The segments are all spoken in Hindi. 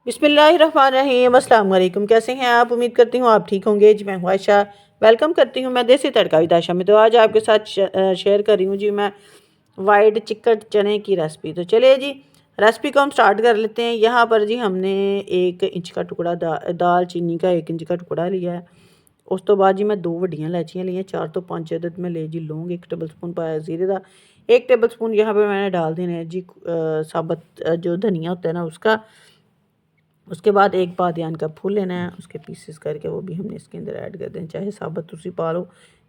बिस्मिल्लाहिर्रहमानिर्रहीम। अस्सलाम वालेकुम। कैसे हैं आप? उम्मीद करती हूँ आप ठीक होंगे जी। मैं हूँ आयशा, वेलकम करती हूँ मैं देसी तड़का विद आयशा में। तो आज आपके साथ शेयर कर रही हूँ जी मैं वाइट चिकन चने की रेसिपी। तो चलिए जी रेसिपी को हम स्टार्ट कर लेते हैं। यहाँ पर जी हमने 1 इंच का टुकड़ा दाल चीनी का 1 इंच का टुकड़ा लिया है। उस तो बाद जी मैं 2 वड्डियां इलायचियाँ ली हैं, 4 तो 5 अदद में ले जी लौंग, 1 टेबल स्पून पाया जीरे का, 1 टेबल स्पून यहाँ पे मैंने डाल देना है जी साबुत जो धनिया होता है ना उसका। उसके बाद एक बादियान का फूल लेना है, उसके पीसेस करके वो भी हमने इसके अंदर ऐड कर देना। चाहे साबुत तुसी पा लो,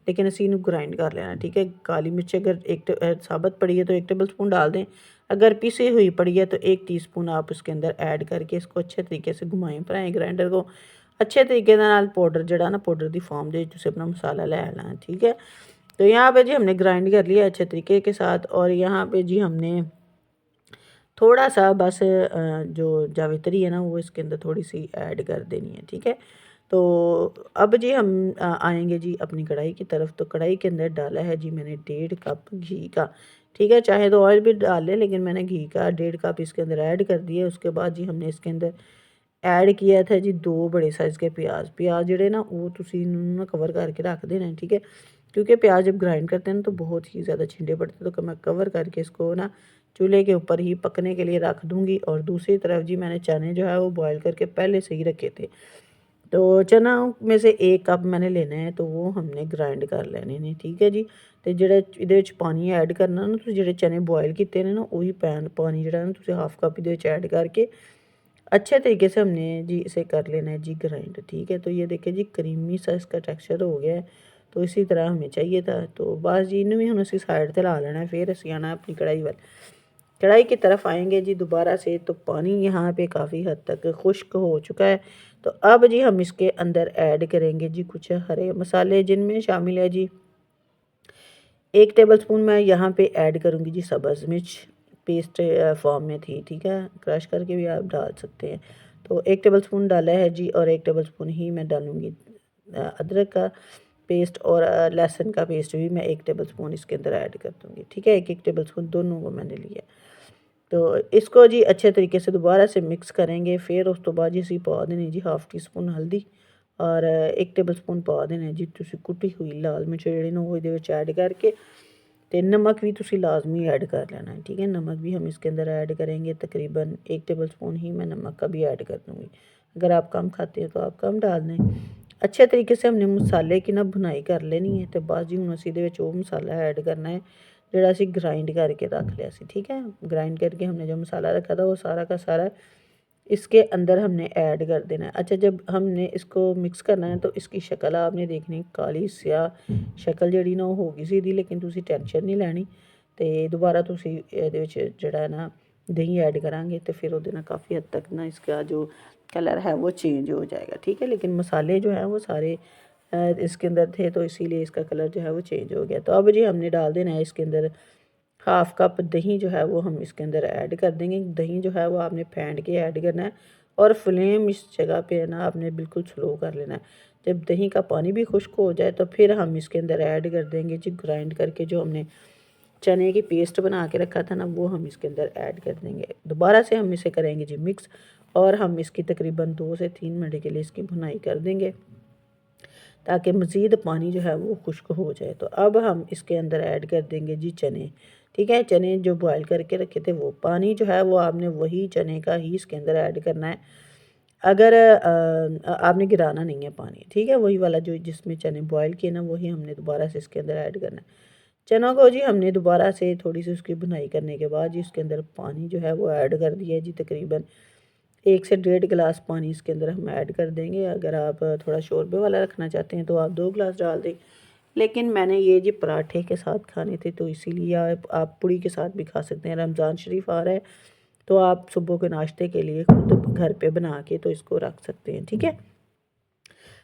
लेकिन असी इनू ग्राइंड कर लेना। ठीक है। काली मिर्च अगर साबुत पड़ी है तो 1 टेबल स्पून डाल दें, अगर पिसी हुई पड़ी है तो 1 टीस्पून आप उसके अंदर ऐड करके इसको अच्छे तरीके से घुमाएं फिराएं ग्राइंडर को अच्छे तरीके पाउडर जड़ा ना पाउडर की फॉर्म दे अपना मसाला ले आना है। ठीक है। तो यहाँ पे जी हमने ग्राइंड कर लिया अच्छे तरीके के साथ, और यहाँ पे जी हमने थोड़ा सा बस जो जावित्री है ना वो इसके अंदर थोड़ी सी ऐड कर देनी है। ठीक है। तो अब जी हम आएंगे जी अपनी कढ़ाई की तरफ। तो कढ़ाई के अंदर डाला है जी मैंने 1.5 कप घी का। ठीक है। चाहे तो ऑयल भी डाल लें, लेकिन मैंने घी का 1.5 कप इसके अंदर ऐड कर दिया। उसके बाद जी हमने इसके अंदर ऐड किया था जी 2 बड़े साइज़ के प्याज जड़े ना वो तुसी ना कवर करके रख देना है। ठीक है। क्योंकि प्याज जब ग्राइंड करते हैं ना तो बहुत ही ज़्यादा छिंडे पड़ते हैं, तो मैं कवर करके इसको ना चूल्हे के ऊपर ही पकने के लिए रख दूँगी। और दूसरी तरफ जी मैंने चने जो है वो बॉयल करके पहले से ही रखे थे। तो चना में से 1 कप मैंने लेना है, तो वो हमने ग्राइंड कर लेने ने। ठीक है जी। तो ਜਿਹੜੇ ਇਹਦੇ ਵਿੱਚ ਪਾਣੀ ਐਡ करना ना, तो ਜਿਹੜੇ चने बॉयल किए ने ना वही पानी ਜਿਹੜਾ ना ਤੁਸੀਂ 1/2 कप ਇਹਦੇ ਵਿੱਚ ऐड करके अच्छे तरीके से हमने जी इसे कर लेना है जी ग्राइंड। ठीक है। तो ये देखिए जी क्रीमी सा इसका टेक्सचर हो गया है, तो इसी तरह हमें चाहिए था। तो बस जी इन्हें भी हम असी साइड पर ला लेना है। फिर असी आना अपनी कढ़ाई वाल कढ़ाई की तरफ आएंगे जी दोबारा से। तो पानी यहाँ पे काफ़ी हद तक खुश्क हो चुका है। तो अब जी हम इसके अंदर ऐड करेंगे जी कुछ हरे मसाले, जिनमें शामिल है जी 1 टेबल स्पून मैं यहाँ पे ऐड करूँगी जी सब्ज़ मिर्च, पेस्ट फॉर्म में थी। ठीक है। क्रश करके भी आप डाल सकते हैं। तो 1 टेबल स्पून डाला है जी, और 1 टेबल स्पून ही मैं डालूँगी अदरक का पेस्ट, और लहसुन का पेस्ट भी मैं 1 टेबल स्पून इसके अंदर ऐड कर दूँगी। ठीक है। 1-1 टेबल स्पून दोनों को मैंने लिया। तो इसको जी अच्छे तरीके से दोबारा से मिक्स करेंगे। फिर उस तो बाद जी असी पा देनी जी 1/2 टीस्पून हल्दी, और 1 टेबल स्पून पा देना जी तुसी कुटी हुई लाल मिर्च ਜਿਹੜੀ ना वो ऐड करके, तो नमक भी तुसी लाजमी ऐड कर लेना है। ठीक है। नमक भी हम इसके अंदर ऐड करेंगे, तकरीबन 1 टेबल स्पून ही मैं नमक का भी ऐड कर दूँगी। अगर आप कम खाते हैं तो आप कम डाल दें। अच्छे तरीके से हमने मसाले की ना भुनाई कर लेनी है। तो बस जी हूँ असी वो मसाला ऐड करना है ਜਿਹੜਾ ਅਸੀਂ ग्राइंड करके रख लिया सी। ठीक है। ग्राइंड करके हमने जो मसाला रखा था वो सारा का सारा इसके अंदर हमने ऐड कर देना है। अच्छा, जब हमने इसको मिक्स करना है तो इसकी शक्ल आपने देखनी काली स्याह शक्ल ਜਿਹੜੀ ना हो गई सी, लेकिन तुसी टेंशन नहीं लैनी। तो दोबारा तुसी ਇਹਦੇ ਵਿੱਚ ਜਿਹੜਾ है ना दही ऐड करांगे तो फिर ਉਹਦੇ ਨਾਲ काफ़ी हद तक ना इसका जो कलर है वो चेंज हो जाएगा। ठीक है। लेकिन मसाले जो हैं वो सारे इसके अंदर थे, तो इसीलिए इसका कलर जो है वो चेंज हो गया। तो अब जी हमने डाल देना है इसके अंदर 1/2 कप दही जो है वो हम इसके अंदर ऐड कर देंगे। दही जो है वो आपने फेंट के ऐड करना है, और फ्लेम इस जगह पे है ना आपने बिल्कुल स्लो कर लेना है। जब दही का पानी भी खुश्क हो जाए तो फिर हम इसके अंदर ऐड कर देंगे जी ग्राइंड करके जो हमने चने की पेस्ट बना के रखा था ना, वो हम इसके अंदर ऐड कर देंगे। दोबारा से हम इसे करेंगे जी मिक्स, और हम इसकी तकरीबन 2 से 3 मिनट के लिए इसकी भुनाई कर देंगे ताकि मज़ीद पानी जो है वो खुश्क हो जाए। तो अब हम इसके अंदर ऐड कर देंगे जी चने। ठीक है। चने जो बॉयल करके रखे थे, वो पानी जो है वो आपने वही चने का ही इसके अंदर ऐड करना है। अगर आपने गिराना नहीं है पानी। ठीक है। वही वाला जो जिसमें चने बॉयल किए ना वही हमने दोबारा से इसके अंदर ऐड करना है। चनों को जी हमने दोबारा से थोड़ी सी उसकी भुनाई करने के बाद जी इसके अंदर पानी जो है वो ऐड कर दिया जी। तकरीबन 1 से 1.5 गिलास पानी इसके अंदर हम ऐड कर देंगे। अगर आप थोड़ा शोरबे वाला रखना चाहते हैं तो आप 2 गिलास डाल दें, लेकिन मैंने ये जी पराठे के साथ खाने थे, तो इसीलिए आप पूड़ी के साथ भी खा सकते हैं। रमज़ान शरीफ आ रहा है, तो आप सुबह के नाश्ते के लिए खुद घर पे बना के तो इसको रख सकते हैं। ठीक है।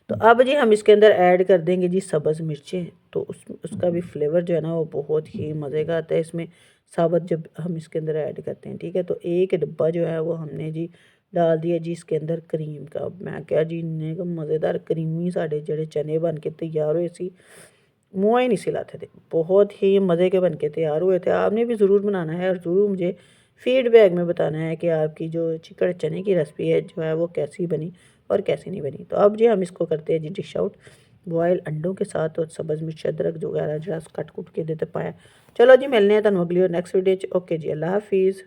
तो अब जी हम इसके अंदर ऐड कर देंगे जी सब्ज़ मिर्चें। तो उसका भी फ्लेवर जो है ना वो बहुत ही मज़े का आता है इसमें, साबुत जब हम इसके अंदर ऐड करते हैं। ठीक है। तो 1 डब्बा जो है वो हमने जी डाल दिया जी इसके अंदर क्रीम का। मैं क्या जी इन्ने मज़ेदार क्रीमी साढ़े जड़े चने बन के तैयार हुए सी, मुँह ही नहीं सिलाते थे। बहुत ही मज़े के बन के तैयार हुए थे। आपने भी ज़रूर बनाना है और ज़रूर मुझे फीडबैक में बताना है कि आपकी जो चिकन चने की रेसिपी है जो है वो कैसी बनी और कैसी नहीं बनी। तो अब जी हम इसको करते हैं जी डिश आउट बॉयल अंडों के साथ और सब्ज़ मिर्च अदरक जो वगैरह जो कट कुट के देते पाया। चलो जी मिलने हैं तुम अगली और नेक्स्ट वीडियो। ओके जी, अल्लाह हाफिज़।